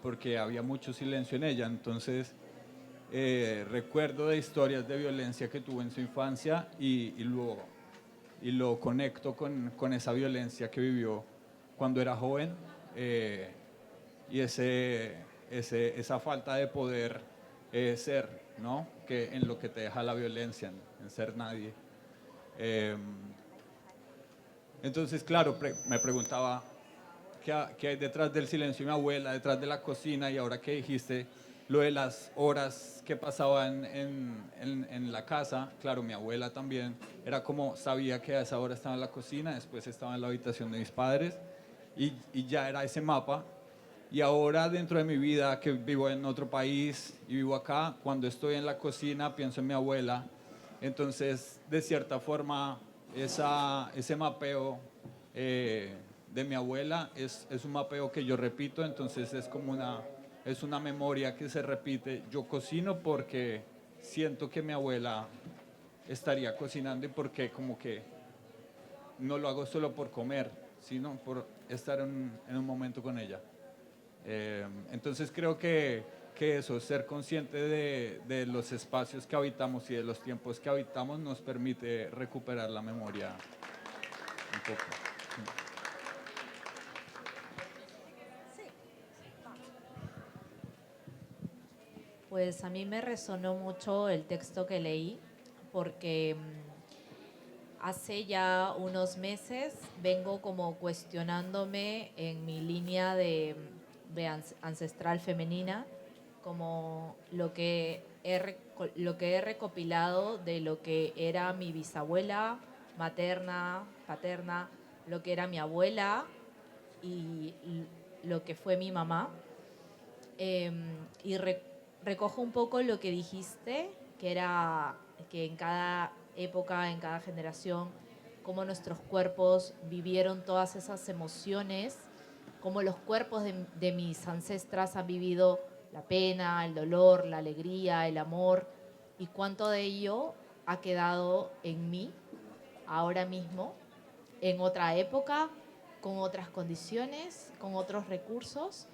porque había mucho silencio en ella. Entonces, recuerdo de historias de violencia que tuvo en su infancia y lo conecto con esa violencia que vivió cuando era joven y esa falta de poder ser, ¿no? Que en lo que te deja la violencia, en ser nadie. Entonces, claro, me preguntaba qué hay detrás del silencio de mi abuela, detrás de la cocina, y ahora que dijiste lo de las horas que pasaban en la casa, claro, mi abuela también era como, sabía que a esa hora estaba en la cocina, después estaba en la habitación de mis padres, y ya era ese mapa. Y ahora dentro de mi vida, que vivo en otro país y vivo acá, cuando estoy en la cocina pienso en mi abuela. Entonces, de cierta forma, ese mapeo de mi abuela es un mapeo que yo repito, entonces es como una memoria que se repite. Yo cocino porque siento que mi abuela estaría cocinando y porque como que no lo hago solo por comer, sino por estar en un momento con ella. Entonces creo que eso, ser consciente de los espacios que habitamos y de los tiempos que habitamos nos permite recuperar la memoria un poco. Pues a mí me resonó mucho el texto que leí porque hace ya unos meses vengo como cuestionándome en mi línea de ancestral femenina, como lo que he recopilado de lo que era mi bisabuela materna, paterna, lo que era mi abuela y lo que fue mi mamá. Y recojo un poco lo que dijiste, que era que en cada época, en cada generación, cómo nuestros cuerpos vivieron todas esas emociones, cómo los cuerpos de mis ancestras han vivido la pena, el dolor, la alegría, el amor, y cuánto de ello ha quedado en mí ahora mismo, en otra época, con otras condiciones, con otros recursos,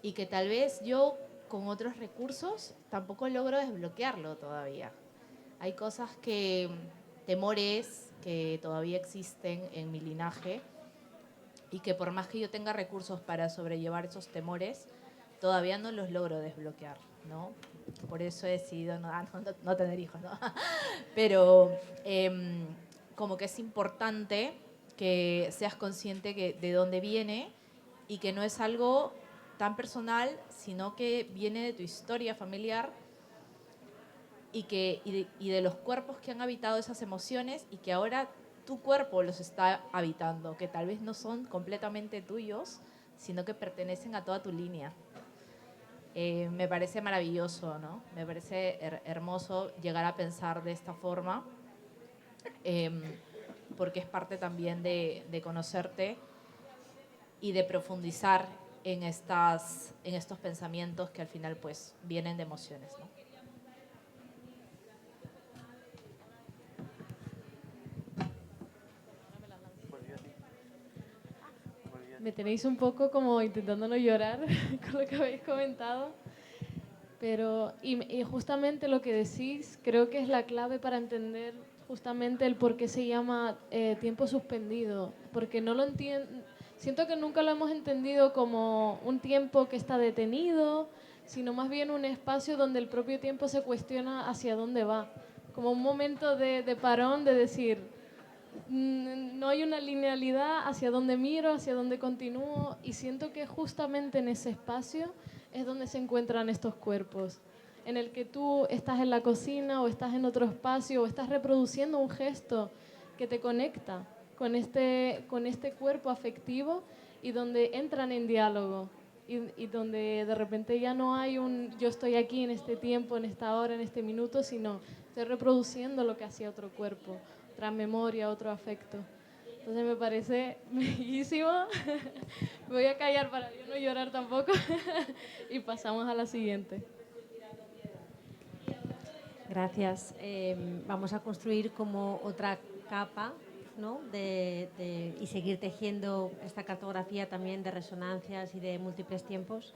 y que tal vez yo con otros recursos tampoco logro desbloquearlo todavía. Hay cosas temores que todavía existen en mi linaje y que por más que yo tenga recursos para sobrellevar esos temores, todavía no los logro desbloquear, ¿no? Por eso he decidido no tener hijos, ¿no? Pero como que es importante que seas consciente de dónde viene y que no es algo tan personal, sino que viene de tu historia familiar y de los cuerpos que han habitado esas emociones y que ahora tu cuerpo los está habitando, que tal vez no son completamente tuyos, sino que pertenecen a toda tu línea. Me parece maravilloso, ¿no? Me parece hermoso llegar a pensar de esta forma, porque es parte también de conocerte y de profundizar en estos pensamientos que al final pues vienen de emociones, ¿no? Me tenéis un poco como intentando no llorar con lo que habéis comentado, pero y justamente lo que decís creo que es la clave para entender justamente el por qué se llama tiempo suspendido, porque no lo entiendo. Siento que nunca lo hemos entendido como un tiempo que está detenido, sino más bien un espacio donde el propio tiempo se cuestiona hacia dónde va. Como un momento de parón, de decir, no hay una linealidad hacia dónde miro, hacia dónde continúo, y siento que justamente en ese espacio es donde se encuentran estos cuerpos, en el que tú estás en la cocina o estás en otro espacio o estás reproduciendo un gesto que te conecta con este cuerpo afectivo y donde entran en diálogo y donde de repente ya no hay un yo estoy aquí en este tiempo, en esta hora, en este minuto, sino estoy reproduciendo lo que hacía otro cuerpo, otra memoria, otro afecto. Entonces me parece bellísimo. Me voy a callar para yo no llorar tampoco y pasamos a la siguiente. Gracias. Vamos a construir como otra capa, ¿no? y seguir tejiendo esta cartografía también de resonancias y de múltiples tiempos.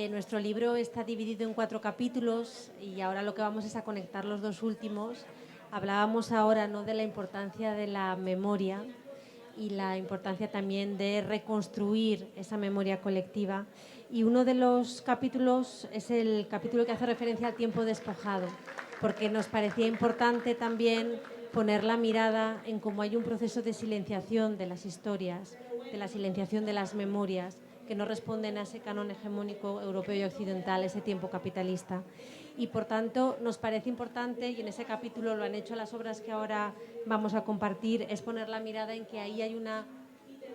Nuestro libro está dividido en 4 capítulos y ahora lo que vamos es a conectar los 2 últimos. Hablábamos ahora, ¿no?, de la importancia de la memoria y la importancia también de reconstruir esa memoria colectiva. Y uno de los capítulos es el capítulo que hace referencia al tiempo despojado, porque nos parecía importante también poner la mirada en cómo hay un proceso de silenciación de las historias, de la silenciación de las memorias, que no responden a ese canon hegemónico europeo y occidental, ese tiempo capitalista. Y por tanto nos parece importante, y en ese capítulo lo han hecho las obras que ahora vamos a compartir, es poner la mirada en que ahí hay una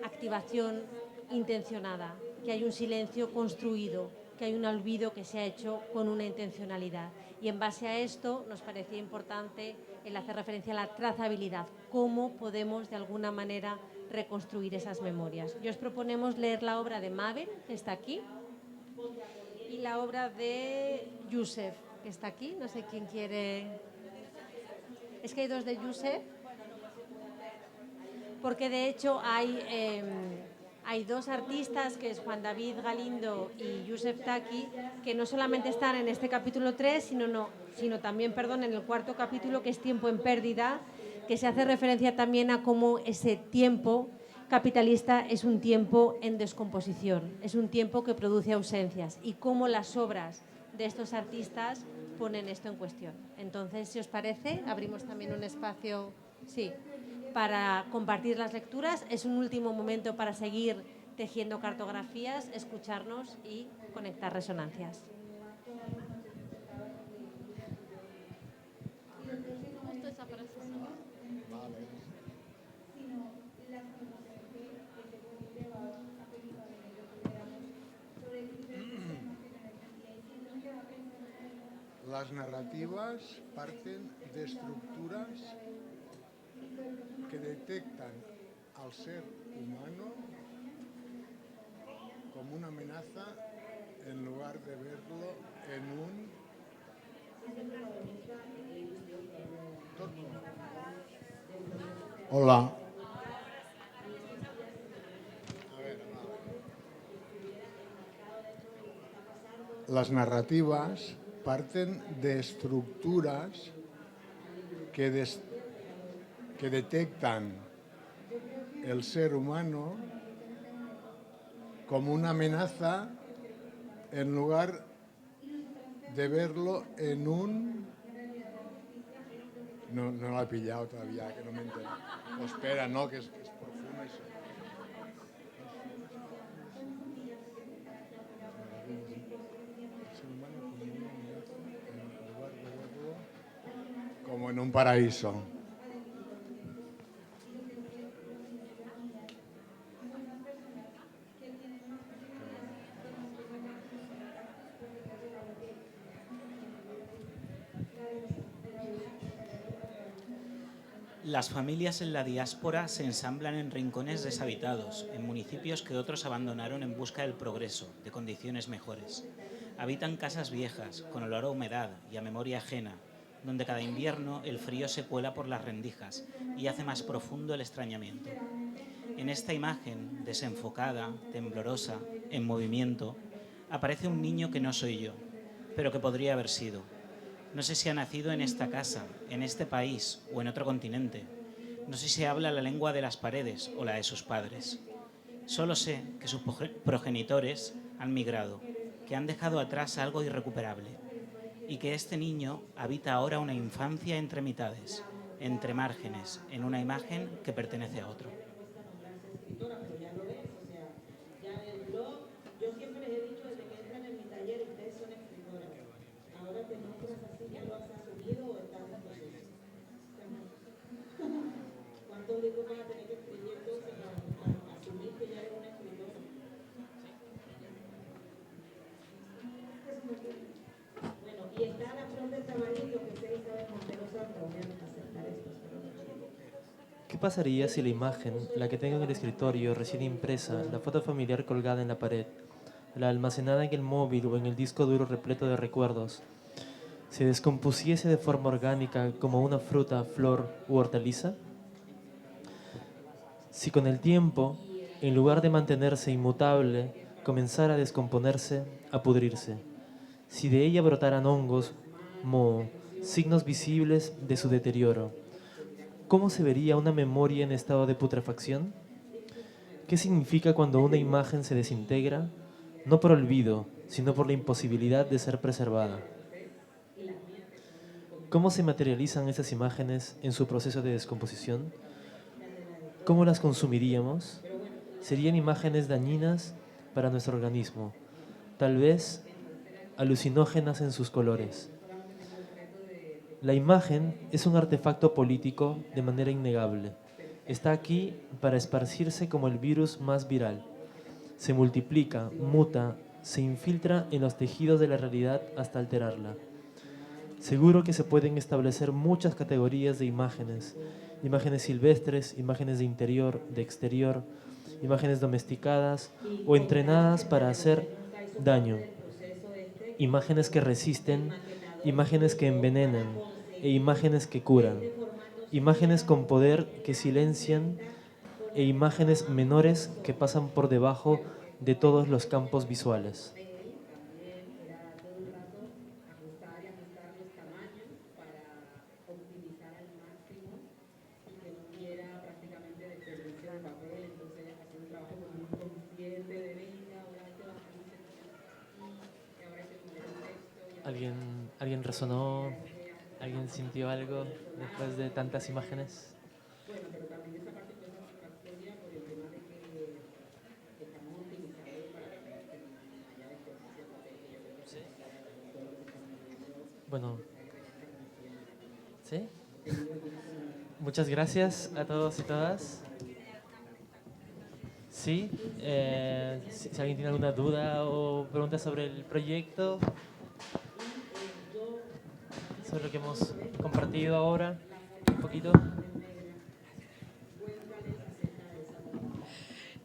activación intencionada, que hay un silencio construido, que hay un olvido que se ha hecho con una intencionalidad. Y en base a esto nos parecía importante el hacer referencia a la trazabilidad, cómo podemos de alguna manera reconstruir esas memorias. Y os proponemos leer la obra de Mabel, que está aquí, y la obra de Youssef, que está aquí. No sé quién quiere. Es que hay dos de Josep. Porque de hecho hay dos artistas, que es Juan David Galindo y Josep Taki, que no solamente están en este capítulo 3, sino también, en el cuarto capítulo, que es Tiempo en pérdida, que se hace referencia también a cómo ese tiempo capitalista es un tiempo en descomposición, es un tiempo que produce ausencias, y cómo las obras de estos artistas ponen esto en cuestión. Entonces, si os parece, abrimos también un espacio, sí, para compartir las lecturas. Es un último momento para seguir tejiendo cartografías, escucharnos y conectar resonancias. Las narrativas parten de estructuras que detectan al ser humano como una amenaza en lugar de verlo en un Hola. Las narrativas parten de estructuras que detectan el ser humano como una amenaza en lugar de verlo en un... No lo he pillado todavía, que no me entero. Espera, no, que es profundo eso. Como en un paraíso. Las familias en la diáspora se ensamblan en rincones deshabitados, en municipios que otros abandonaron en busca del progreso, de condiciones mejores. Habitan casas viejas, con olor a humedad y a memoria ajena, donde cada invierno el frío se cuela por las rendijas y hace más profundo el extrañamiento. En esta imagen, desenfocada, temblorosa, en movimiento, aparece un niño que no soy yo, pero que podría haber sido. No sé si ha nacido en esta casa, en este país o en otro continente. No sé si habla la lengua de las paredes o la de sus padres. Solo sé que sus progenitores han migrado, que han dejado atrás algo irrecuperable y que este niño habita ahora una infancia entre mitades, entre márgenes, en una imagen que pertenece a otro. Yo siempre les he dicho desde que entran en mi taller, ustedes son escritoras. Ahora te muestras así, ya lo has asumido o estás en proceso. ¿Cuántos libros van a tener que escribir entonces para asumir que ya eres una escritora? Bueno, y está la flor del tamarindo, que ustedes saben Montero Santo, voy a aceptar esto, pero no. ¿Qué pasaría si la imagen, la que tengo en el escritorio recién impresa, la foto familiar colgada en la pared, la almacenada en el móvil o en el disco duro repleto de recuerdos, se descompusiese de forma orgánica como una fruta, flor u hortaliza? Si con el tiempo, en lugar de mantenerse inmutable, comenzara a descomponerse, a pudrirse, si de ella brotaran hongos, moho, signos visibles de su deterioro, ¿cómo se vería una memoria en estado de putrefacción? ¿Qué significa cuando una imagen se desintegra, no por olvido, sino por la imposibilidad de ser preservada? ¿Cómo se materializan esas imágenes en su proceso de descomposición? ¿Cómo las consumiríamos? Serían imágenes dañinas para nuestro organismo, tal vez alucinógenas en sus colores. La imagen es un artefacto político de manera innegable. Está aquí para esparcirse como el virus más viral. Se multiplica, muta, se infiltra en los tejidos de la realidad hasta alterarla. Seguro que se pueden establecer muchas categorías de imágenes. Imágenes silvestres, imágenes de interior, de exterior, imágenes domesticadas o entrenadas para hacer daño. Imágenes que resisten imágenes que envenenan e imágenes que curan, imágenes con poder que silencian e imágenes menores que pasan por debajo de todos los campos visuales. ¿Alguien resonó? ¿Alguien sintió algo después de tantas imágenes? Bueno, ¿sí? Muchas gracias a todos y todas. Sí, si alguien tiene alguna duda o pregunta sobre el proyecto, sobre lo que hemos compartido ahora, un poquito.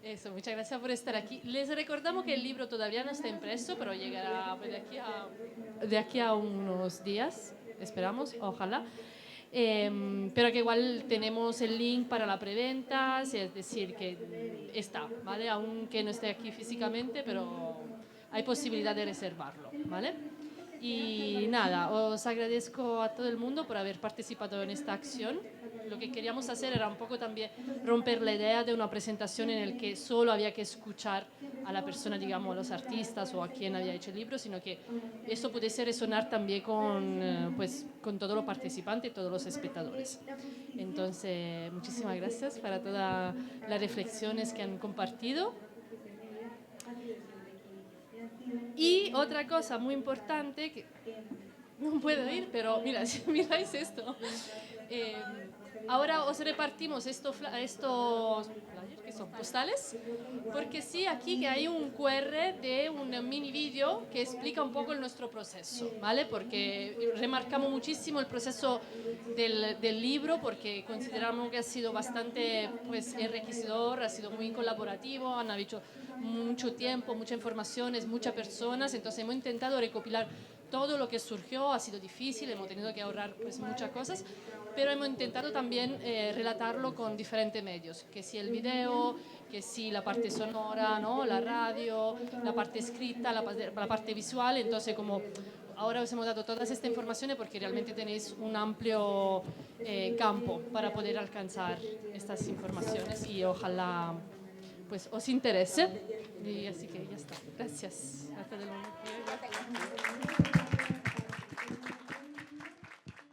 Eso, muchas gracias por estar aquí. Les recordamos que el libro todavía no está impreso, pero llegará de aquí a unos días, esperamos, ojalá. Pero que igual tenemos el link para la preventa, es decir, que está, ¿vale? Aunque no esté aquí físicamente, pero hay posibilidad de reservarlo, ¿vale? Y nada, os agradezco a todo el mundo por haber participado en esta acción. Lo que queríamos hacer era un poco también romper la idea de una presentación en la que solo había que escuchar a la persona, digamos, a los artistas o a quien había hecho el libro, sino que esto pudiese resonar también con todos los participantes y todos los espectadores. Entonces, muchísimas gracias para todas las reflexiones que han compartido. Y otra cosa muy importante, que no puedo ir, pero mira, si miráis esto, ahora os repartimos estos flyers, que son postales, porque sí, aquí que hay un QR de un mini vídeo que explica un poco nuestro proceso, ¿vale? Porque remarcamos muchísimo el proceso del libro, porque consideramos que ha sido bastante enriquecedor, ha sido muy colaborativo, han habido mucho tiempo, muchas informaciones, muchas personas, entonces hemos intentado recopilar todo lo que surgió. Ha sido difícil, hemos tenido que ahorrar muchas cosas, pero hemos intentado también relatarlo con diferentes medios, que si el video, que si la parte sonora, ¿no? La radio, la parte escrita, la parte visual. Entonces, como ahora os hemos dado todas estas informaciones porque realmente tenéis un amplio campo para poder alcanzar estas informaciones y ojalá os interese. Y así que ya está. Gracias a todo el mundo.